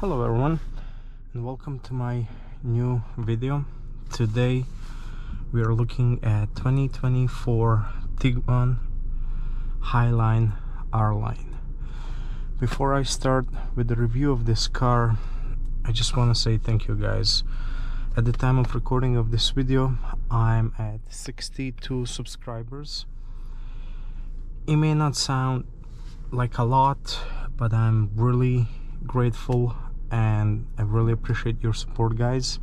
Hello everyone, and welcome to my new video. Today we are looking at 2024 Tiguan Highline R-Line. Before I start with the review of this car, I just want to say thank you guys. At the time of recording of this video, I'm at 62 subscribers. It may not sound like a lot, but I'm really grateful and I really appreciate your support, guys.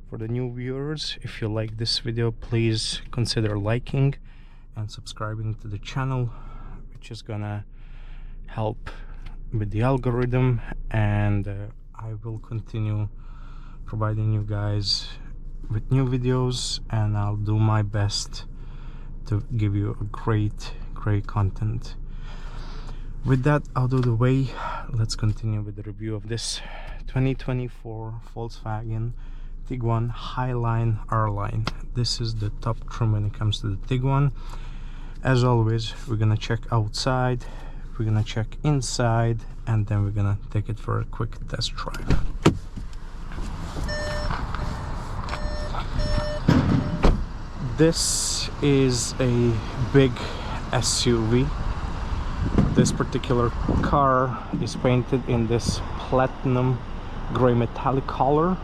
For the new viewers, if you like this video, please consider liking and subscribing to the channel, which is gonna help with the algorithm, and I will continue providing you guys with new videos, and I'll do my best to give you a great content. With that out of the way, let's continue with the review of this 2024 Volkswagen Tiguan Highline R-Line. This is the top trim when it comes to the Tiguan. As always, we're gonna check outside, we're gonna check inside, and then we're gonna take it for a quick test drive. This is a big SUV. This particular car is painted in this platinum gray metallic color,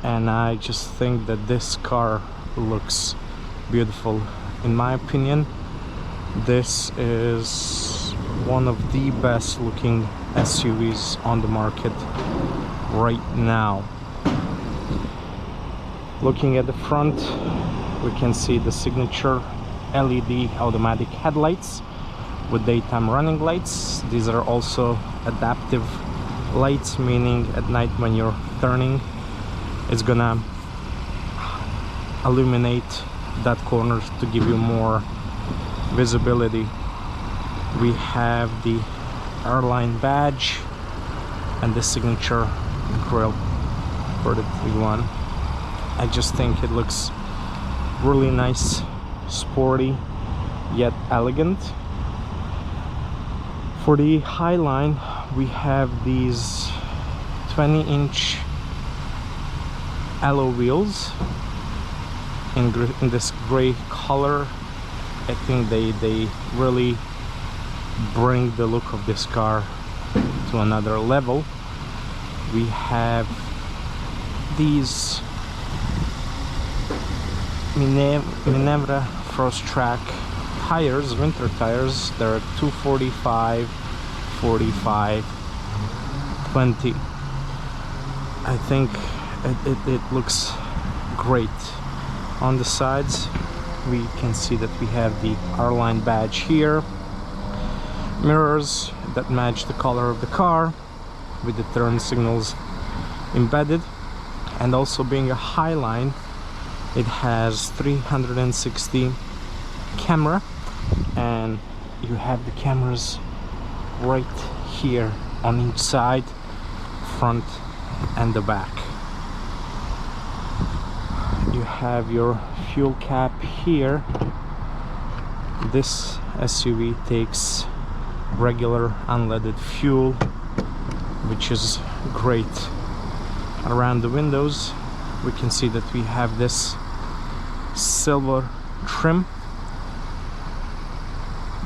and I just think that this car looks beautiful. In my opinion, this is one of the best looking SUVs on the market right now. Looking at the front, we can see the signature LED automatic headlights with daytime running lights. These are also adaptive lights, meaning at night when you're turning, it's gonna illuminate that corner to give you more visibility. We have the R-Line badge and the signature grille for the Tiguan. I just think it looks really nice, sporty yet elegant. For the Highline, we have these 20-inch alloy wheels in this gray color. I think they really bring the look of this car to another level. We have these Misano Frost Track tires, winter tires. They're 245, 45, 20. I think it looks great. On the sides, we can see that we have the R-Line badge here, mirrors that match the color of the car with the turn signals embedded, and also being a Highline, it has 360 camera, and you have the cameras right here on each side, front and the back. You have your fuel cap here. This SUV takes regular unleaded fuel, which is great. Around the windows, we can see that we have this silver trim,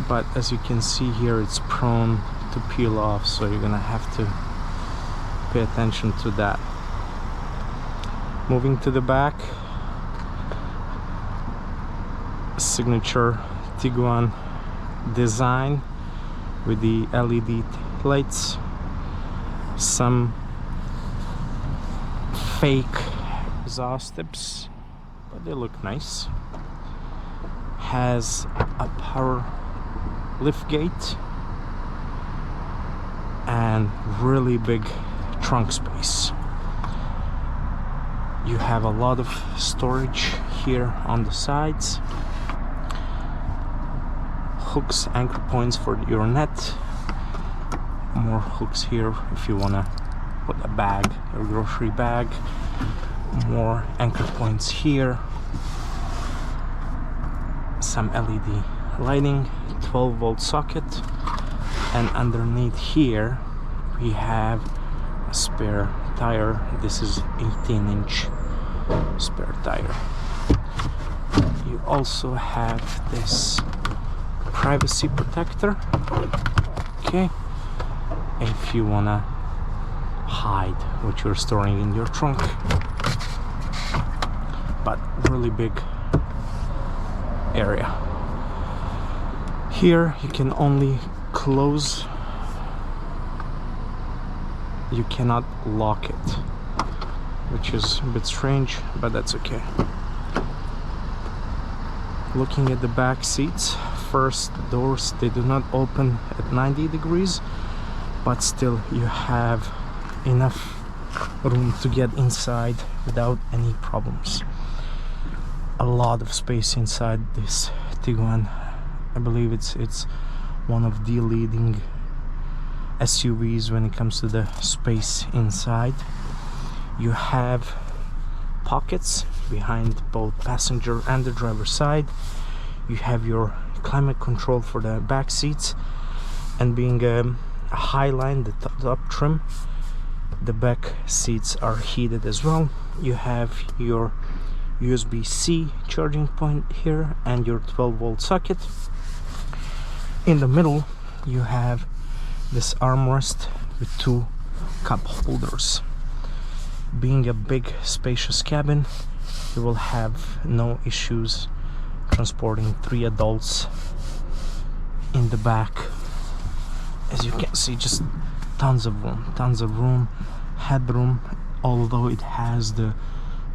but as you can see here, it's prone to peel off, so you're gonna have to pay attention to that. Moving to the back, signature Tiguan design with the LED lights, some fake exhaust tips, but they look nice. Has a power lift gate and really big trunk space. You have a lot of storage here on the sides, hooks, anchor points for your net, more hooks here if you want to put a bag, a grocery bag, more anchor points here, some LED lighting, 12-volt socket, and underneath here we have spare tire. This is 18-inch spare tire. You also have this privacy protector, okay, if you wanna hide what you're storing in your trunk. But really big area. Here you can only close, you cannot lock it, which is a bit strange, but that's okay. Looking at the back seats, first doors, they do not open at 90 degrees, but still you have enough room to get inside without any problems. A lot of space inside this Tiguan. I believe it's one of the leading SUVs when it comes to the space inside. You have pockets behind both passenger and the driver's side. You have your climate control for the back seats, and being a Highline, the top trim, the back seats are heated as well. You have your USB-C charging point here and your 12-volt socket. In the middle you have this armrest with two cup holders. Being a big spacious cabin, you will have no issues transporting 3 adults in the back. As you can see, just tons of room, headroom. Although it has the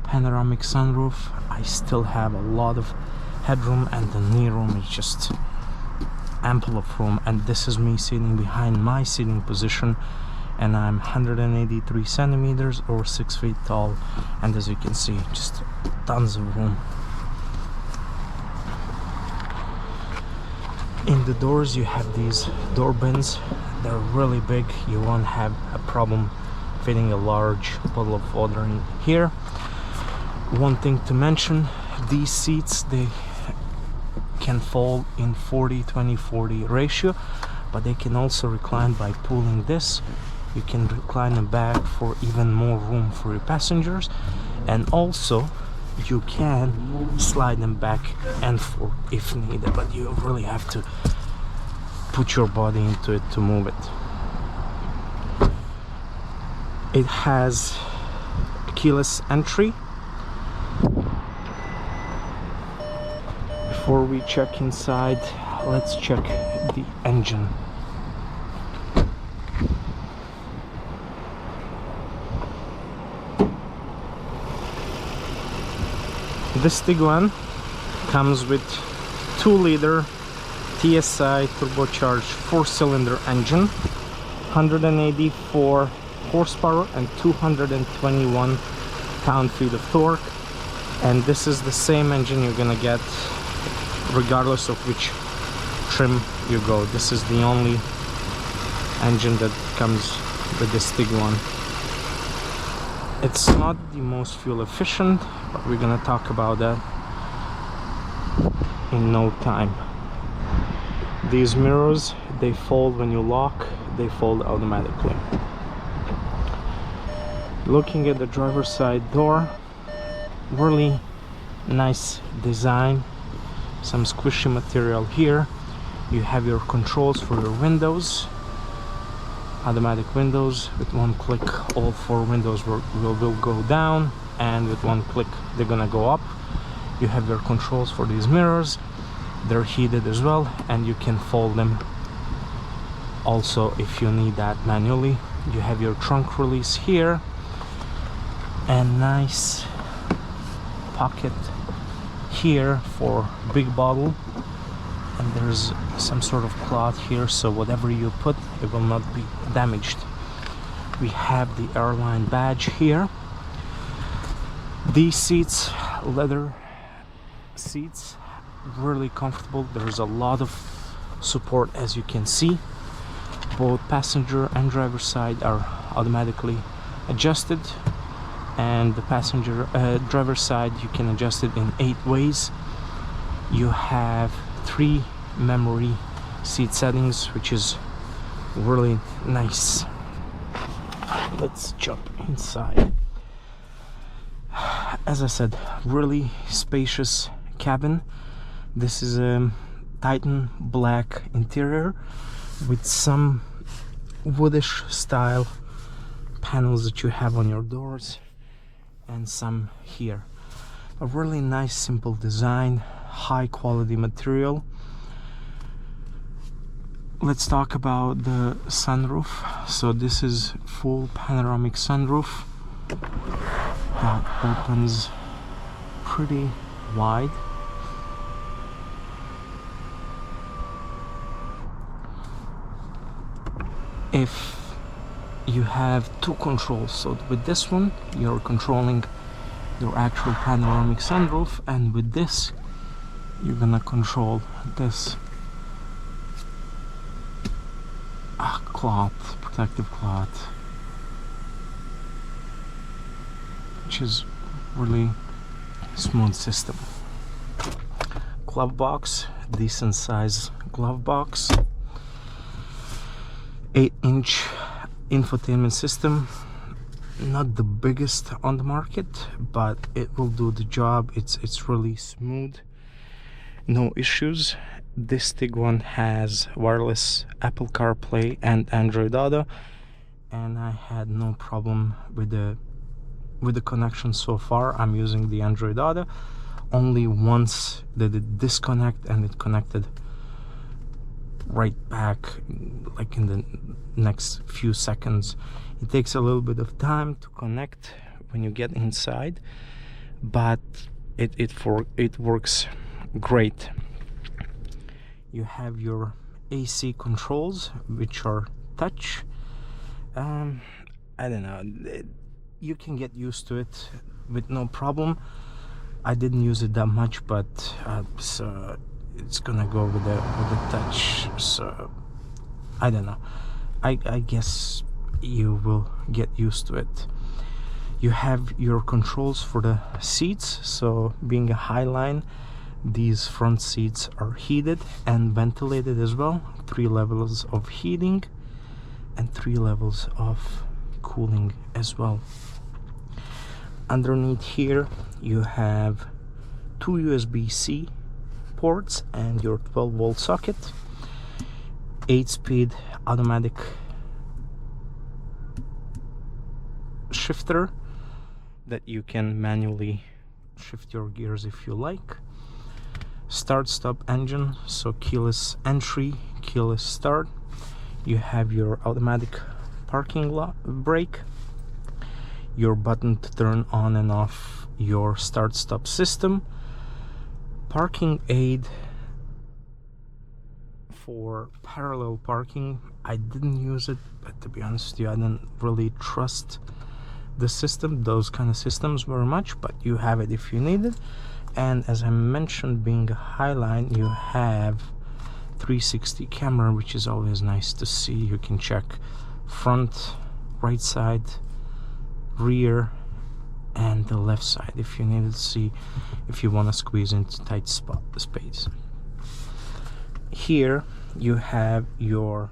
panoramic sunroof, I still have a lot of headroom, and the knee room is just ample of room. And this is me sitting behind my seating position, and I'm 183 centimeters or 6 feet tall, and as you can see, just tons of room. In the doors you have these door bins. They're really big. You won't have a problem fitting a large bottle of water in here. One thing to mention, these seats, they can fold in 40-20-40 ratio, but they can also recline by pulling this. You can recline them back for even more room for your passengers, and also you can slide them back and forth if needed, but you really have to put your body into it to move it. It has keyless entry. Before we check inside, let's check the engine. This Tiguan comes with 2-liter TSI turbocharged 4-cylinder engine, 184 horsepower and 221 pound-feet of torque. And this is the same engine you're gonna get regardless of which trim you go. This is the only engine that comes with this Tiguan. It's not the most fuel efficient, but we're gonna talk about that in no time. These mirrors, they fold when you lock, they fold automatically. Looking at the driver's side door, really nice design, some squishy material here. You have your controls for your windows, automatic windows. With one click all 4 windows will go down, and with one click they're gonna go up. You have your controls for these mirrors, they're heated as well, and you can fold them also if you need that manually. You have your trunk release here, and nice pocket here for big bottle, and there's some sort of cloth here, so whatever you put, it will not be damaged. We have the airline badge here. These seats, leather seats, really comfortable. There's a lot of support, as you can see. Both passenger and driver side are automatically adjusted, and the passenger driver side you can adjust it in 8 ways. You have 3 memory seat settings, which is really nice. let's jump inside. As I said, really spacious cabin. This is a Titan black interior with some woodish style panels that you have on your doors and some here. A really nice simple design, high quality material. Let's talk about the sunroof. So this is full panoramic sunroof that opens pretty wide. If you have two controls, so with this one you're controlling your actual panoramic sunroof, and with this you're gonna control this cloth, protective cloth, which is really smooth system. Glove box, decent size glove box. 8-inch infotainment system, not the biggest on the market, but it will do the job. It's really smooth, no issues. This Tiguan has wireless Apple CarPlay and Android Auto, and I had no problem with the connection so far. I'm using the Android Auto. Only once did it disconnect, and it connected right back like in the next few seconds. It takes a little bit of time to connect when you get inside, but it works great. You have your AC controls, which are touch. I don't know, you can get used to it with no problem. I didn't use it that much, but so it's gonna go with the touch, so I don't know. I guess you will get used to it. You have your controls for the seats. So being a Highline, these front seats are heated and ventilated as well. 3 levels of heating and 3 levels of cooling as well. Underneath here you have 2 USB-C ports and your 12-volt socket, 8-speed automatic shifter that you can manually shift your gears if you like. Start-stop engine, so keyless entry, keyless start. You have your automatic parking brake, your button to turn on and off your start-stop system, parking aid for parallel parking. I didn't use it, but to be honest with you, I don't really trust the system, those kind of systems, very much, but you have it if you need it. And as I mentioned, being a Highline, you have 360 camera, which is always nice to see. You can check front, right side, rear, and the left side if you need to see, if you want to squeeze into tight space. Here you have your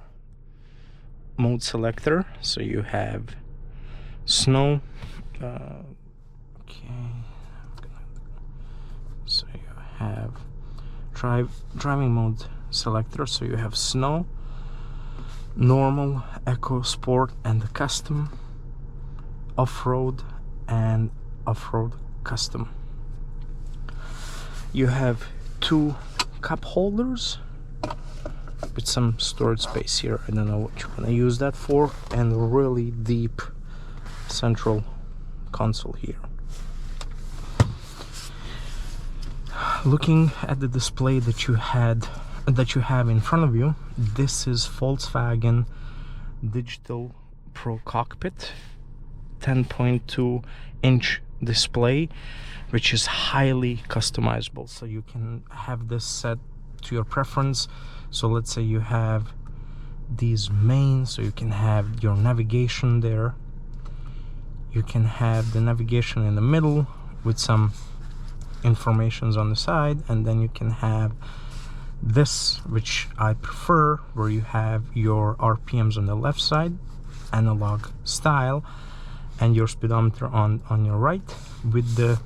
mode selector, so you have snow, so you have driving mode selector, so you have snow, normal, eco, sport, and custom, off-road, and off-road custom. You have 2 cup holders with some storage space here. I don't know what you're gonna use that for, and really deep central console here. Looking at the display that you have in front of you, this is Volkswagen Digital Pro Cockpit, 10.2-inch display, which is highly customizable, so you can have this set to your preference. So let's say you have these mains, so you can have your navigation there, you can have the navigation in the middle with some informations on the side, and then you can have this, which I prefer, where you have your RPMs on the left side analog style, and your speedometer on your right with the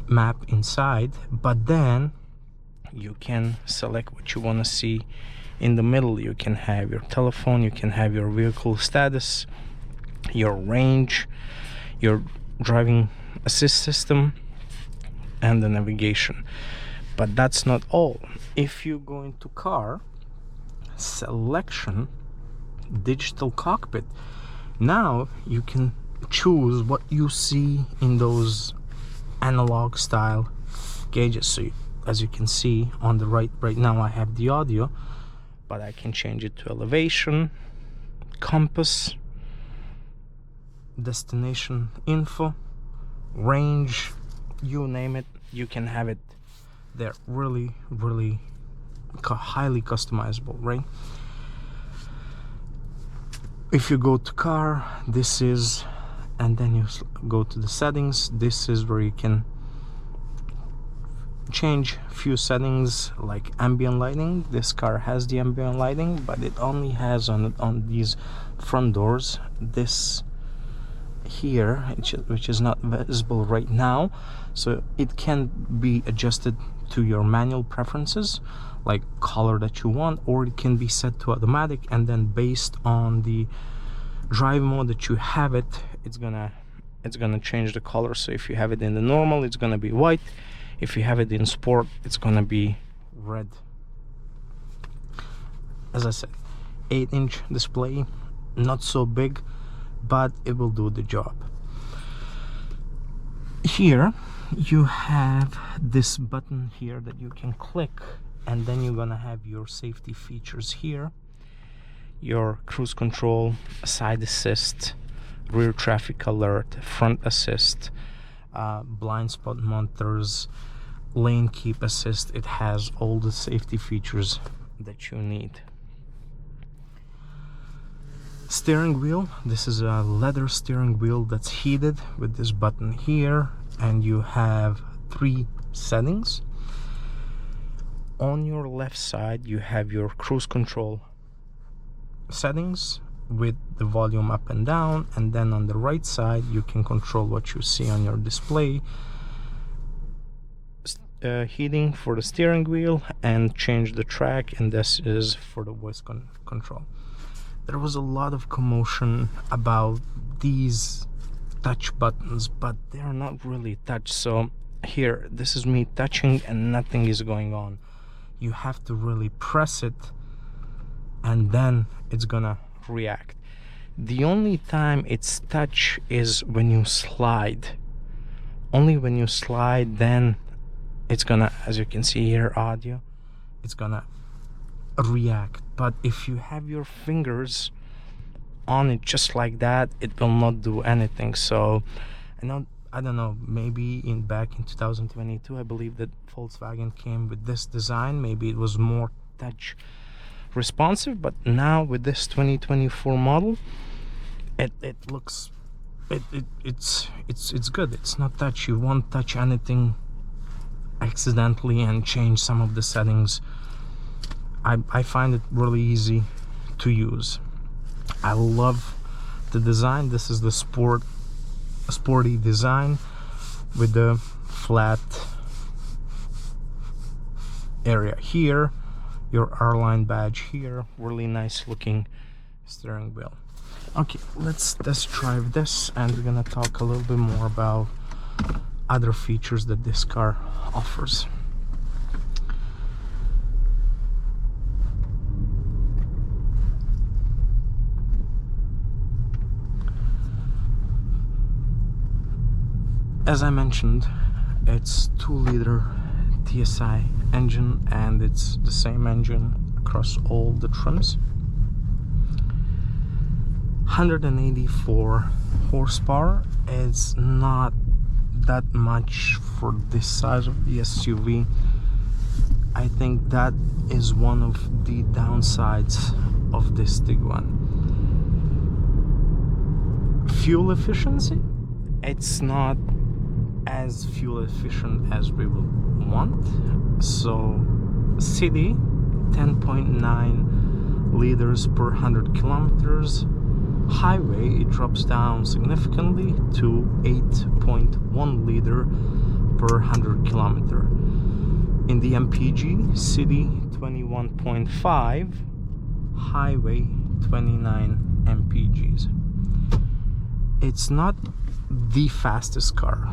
map inside. But then you can select what you want to see. In the middle you can have your telephone, you can have your vehicle status, your range, your driving assist system, and the navigation. But that's not all. If you go into car selection, digital cockpit, now you can choose what you see in those analog style gauges. So as you can see on the right now, I have the audio, but I can change it to elevation, compass, destination info, range, you name it, you can have it. They're really highly customizable, right? If you go to car, this is, and then you go to the settings, this is where you can change few settings like ambient lighting. This car has the ambient lighting, but it only has on these front doors this here, which is not visible right now, so it can be adjusted to your manual preferences, like color that you want, or it can be set to automatic, and then based on the drive mode that you have it, it's gonna change the color. So if you have it in the normal, it's gonna be white. If you have it in sport, it's gonna be red. As I said, 8-inch display, not so big, but it will do the job. Here you have this button here that you can click, and then you're gonna have your safety features here, your cruise control, side assist, rear traffic alert, front assist, blind spot monitors, lane keep assist. It has all the safety features that you need. Steering wheel, this is a leather steering wheel that's heated with this button here, and you have 3 settings. On your left side you have your cruise control settings with the volume up and down, and then on the right side you can control what you see on your display, heating for the steering wheel, and change the track, and this is for the voice control. There was a lot of commotion about these touch buttons, but they're not really touch. So here, this is me touching and nothing is going on. You have to really press it, and then it's gonna react. The only time it's touch is when you slide. Only when you slide, then it's gonna, as you can see here, audio, it's gonna react. But if you have your fingers on it just like that, it will not do anything. So I don't know, maybe back in 2022, I believe that Volkswagen came with this design. Maybe it was more touch responsive, but now with this 2024 model, it looks, it's good. It's not touch. You won't touch anything accidentally and change some of the settings. I find it really easy to use. I love the design. This is the sporty design with the flat area here, your airline badge here, really nice looking steering wheel. Okay, let's test drive this, and we're gonna talk a little bit more about other features that this car offers. As I mentioned, it's 2-liter TSI engine, and it's the same engine across all the trims. 184 horsepower is not that much for this size of the SUV. I think that is one of the downsides of this Tiguan. Fuel efficiency, it's not as fuel efficient as we would want. So city, 10.9 liters per 100 kilometers, highway it drops down significantly to 8.1 liter per 100 kilometer. In the MPG, city 21.5, highway 29 mpgs. It's not the fastest car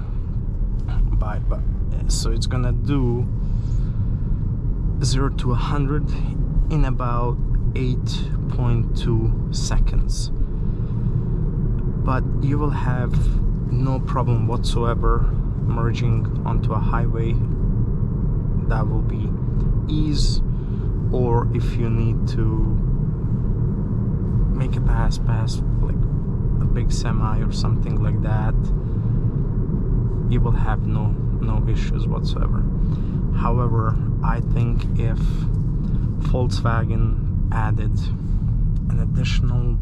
so it's gonna do 0 to 100 in about 8.2 seconds, but you will have no problem whatsoever merging onto a highway. That will be ease, or if you need to make a pass like a big semi or something like that, you will have no issues whatsoever. However, I think if Volkswagen added an additional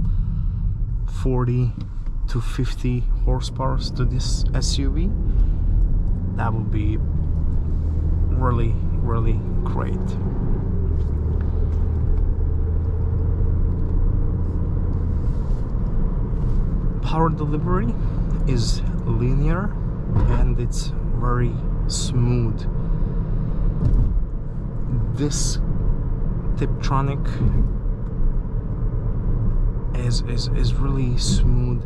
40 to 50 horsepower to this SUV, that would be really, really great. Power delivery is linear and it's very smooth. This Tiptronic is really smooth.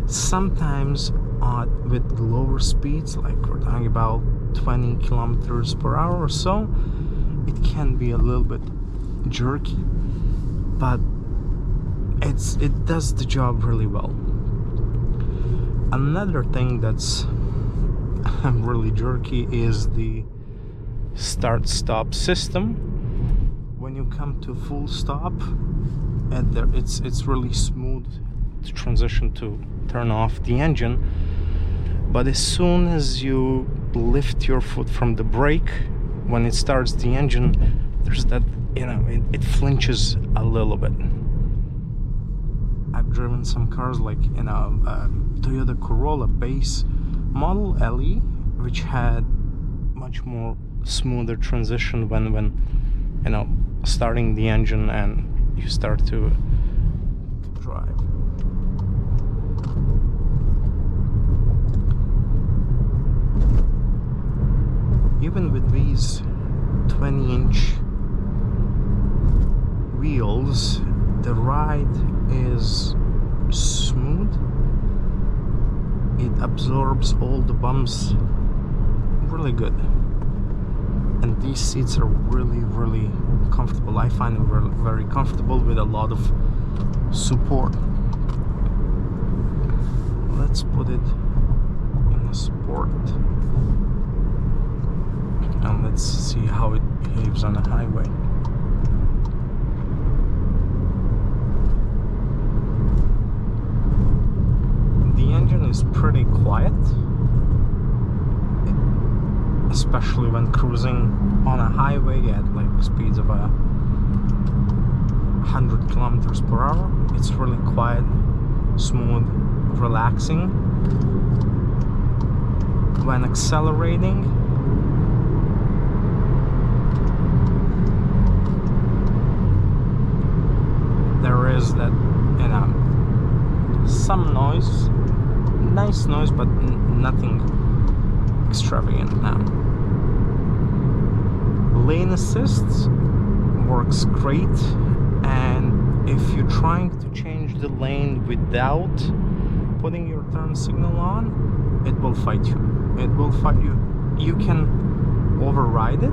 Sometimes with lower speeds, like we're talking about 20 kilometers per hour or so, it can be a little bit jerky, but it does the job really well. Another thing that's really jerky is the start-stop system. When you come to full stop, and it's really smooth to transition to turn off the engine, but as soon as you lift your foot from the brake, when it starts the engine, there's that, it flinches a little bit. I've driven some cars like Toyota Corolla base model LE, which had much more smoother transition when starting the engine and you start to drive. Even with these 20-inch wheels, the ride is smooth. It absorbs all the bumps really good, and these seats are really, really comfortable. I find them very comfortable with a lot of support. Let's put it in a sport and let's see how it behaves on a highway. The engine is pretty quiet, especially when cruising on a highway at like speeds of 100 kilometers per hour. It's really quiet, smooth, relaxing. When accelerating, there is that, some noise, nice noise, but nothing extravagant. Now, lane assist works great, and if you're trying to change the lane without putting your turn signal on, it will fight you. It will fight you. You can override it,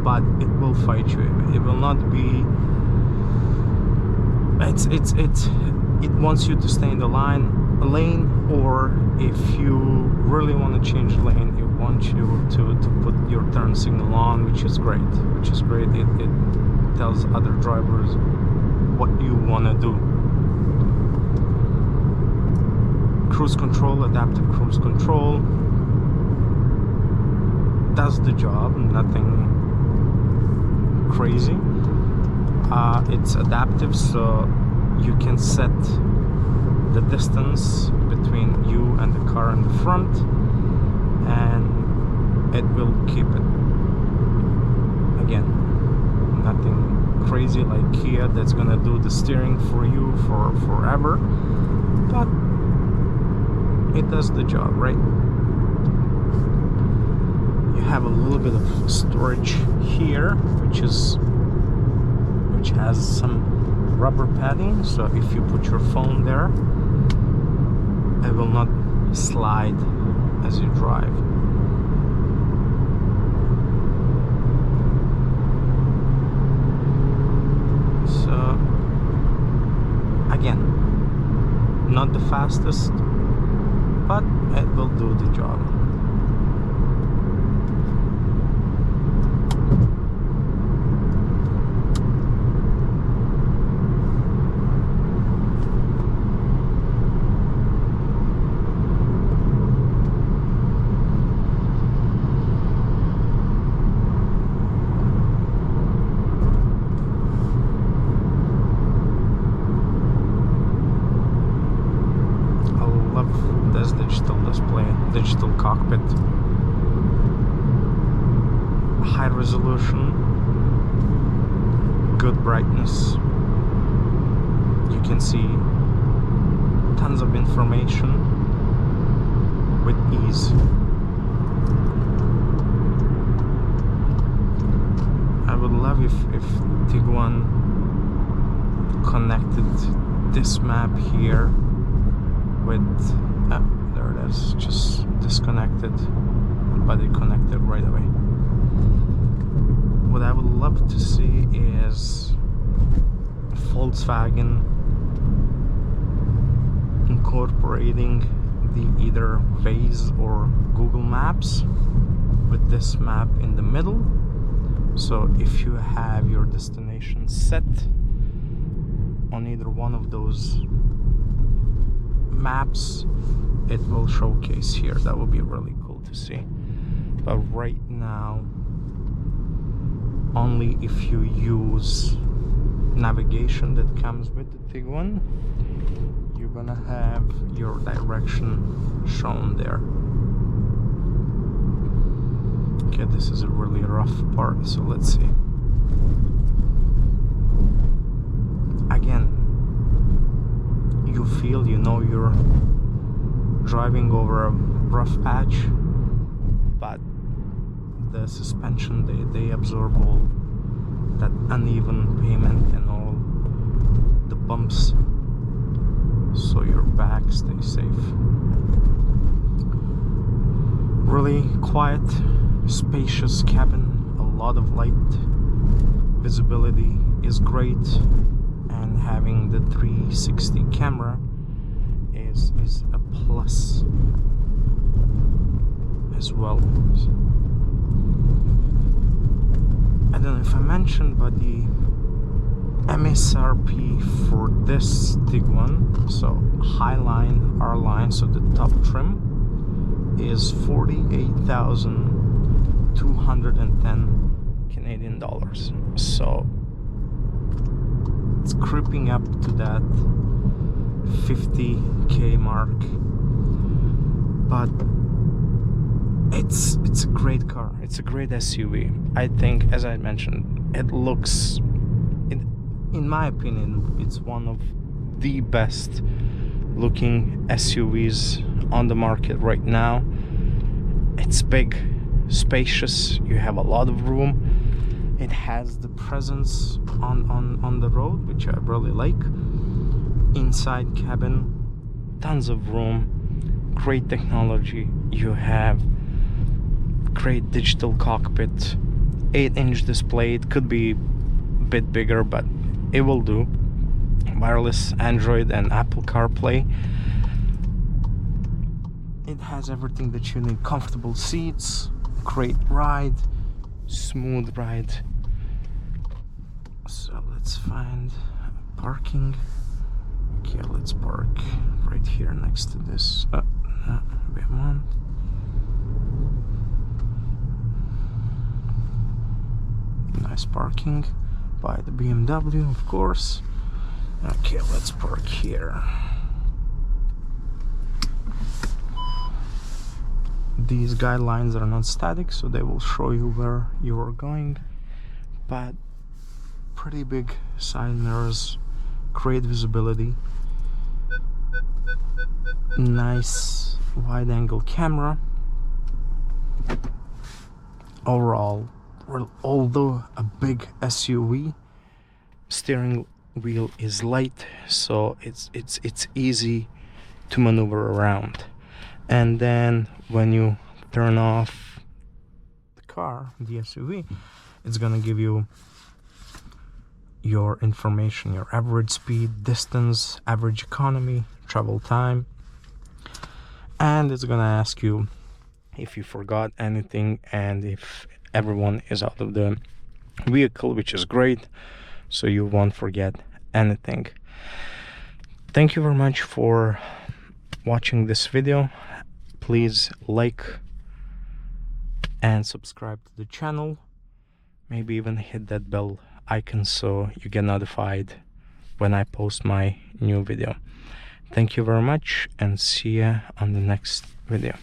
but it will fight you. It will not be. It wants you to stay in the lane, or if you really want to change lane, it wants you to put your turn signal on, which is great. It tells other drivers what you want to do. Cruise control, adaptive cruise control, does the job. Nothing crazy. It's adaptive, so you can set the distance between you and the car in the front, and it will keep it. Again, nothing crazy like Kia that's gonna do the steering for you for forever, but it does the job, right? You have a little bit of storage here, which has some rubber padding, so if you put your phone there, it will not slide as you drive. So again, not the fastest, but it will do the job. Digital cockpit, high resolution, good brightness. You can see tons of information with ease. I would love if Tiguan connected this map here with there it is, just disconnected, but it connected right away. What I would love to see is Volkswagen incorporating the either Waze or Google Maps with this map in the middle. So if you have your destination set on either one of those maps, it will showcase here. That would be really cool to see. But right now, only if you use navigation that comes with the Tiguan, you're gonna have your direction shown there. Okay, this is a really rough part, so let's see. Again, you feel, you know, you're driving over a rough patch, but the suspension, they absorb all that uneven pavement and all the bumps, so your back stays safe. Really quiet, spacious cabin, a lot of light, visibility is great, and having the 360 camera is a plus as well. I don't know if I mentioned, but the MSRP for this Tiguan, so Highline, R-Line, so the top trim, is 48,210 Canadian dollars. So it's creeping up to that 50k mark, but it's a great car. It's a great SUV. I think, as I mentioned, it looks, in my opinion, it's one of the best looking SUVs on the market right now. It's big, spacious, you have a lot of room. It has the presence on the road, which I really like. Inside cabin, tons of room, great technology. You have great digital cockpit, 8-inch display. It could be a bit bigger, but it will do. Wireless Android and Apple CarPlay. It has everything that you need. Comfortable seats, great ride, smooth ride. So let's find parking. Okay, let's park right here next to this Vermont. Nice parking by the BMW, of course. Okay, let's park here. These guidelines are not static, so they will show you where you are going, but pretty big side mirrors, great visibility, nice wide angle camera. Overall, although a big SUV, steering wheel is light, so it's easy to maneuver around. And then when you turn off the car, the SUV, it's gonna give you your information, your average speed, distance, average economy, travel time, and it's gonna ask you if you forgot anything and if everyone is out of the vehicle, which is great, so you won't forget anything. Thank you very much for watching this video. Please like and subscribe to the channel, maybe even hit that bell icon so you get notified when I post my new video. Thank you very much, and see ya on the next video.